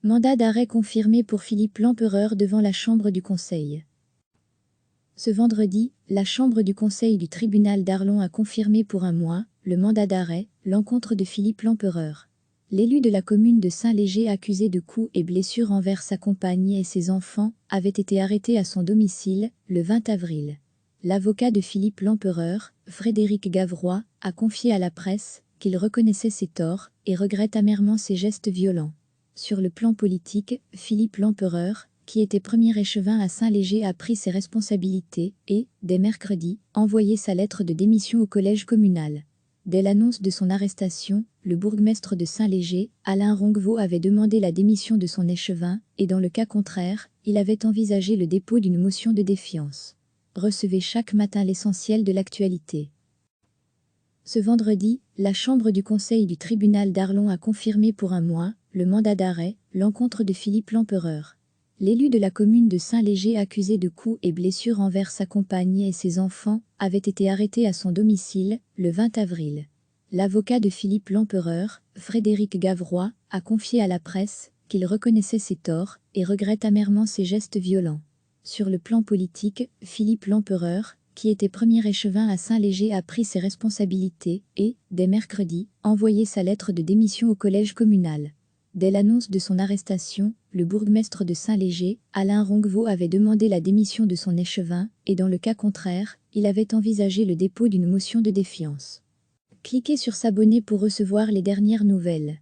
Mandat d'arrêt confirmé pour Philippe Lempereur devant la Chambre du Conseil. Ce vendredi, la Chambre du Conseil du tribunal d'Arlon a confirmé pour un mois le mandat d'arrêt, l'encontre de Philippe Lempereur. L'élu de la commune de Saint-Léger accusé de coups et blessures envers sa compagne et ses enfants avait été arrêté à son domicile le 20 avril. L'avocat de Philippe Lempereur, Frédéric Gavrois, a confié à la presse qu'il reconnaissait ses torts et regrette amèrement ses gestes violents. Sur le plan politique, Philippe Lempereur, qui était premier échevin à Saint-Léger, a pris ses responsabilités et, dès mercredi, envoyé sa lettre de démission au collège communal. Dès l'annonce de son arrestation, le bourgmestre de Saint-Léger, Alain Ronquevaux, avait demandé la démission de son échevin et dans le cas contraire, il avait envisagé le dépôt d'une motion de défiance. Recevez chaque matin l'essentiel de l'actualité. Ce vendredi, la Chambre du Conseil du tribunal d'Arlon a confirmé pour un mois le mandat d'arrêt, l'encontre de Philippe Lempereur. L'élu de la commune de Saint-Léger accusé de coups et blessures envers sa compagne et ses enfants avait été arrêté à son domicile le 20 avril. L'avocat de Philippe Lempereur, Frédéric Gavrois, a confié à la presse qu'il reconnaissait ses torts et regrette amèrement ses gestes violents. Sur le plan politique, Philippe Lempereur, qui était premier échevin à Saint-Léger, a pris ses responsabilités et, dès mercredi, envoyé sa lettre de démission au collège communal. Dès l'annonce de son arrestation, le bourgmestre de Saint-Léger, Alain Ronquevaux, avait demandé la démission de son échevin et dans le cas contraire, il avait envisagé le dépôt d'une motion de défiance. Cliquez sur s'abonner pour recevoir les dernières nouvelles.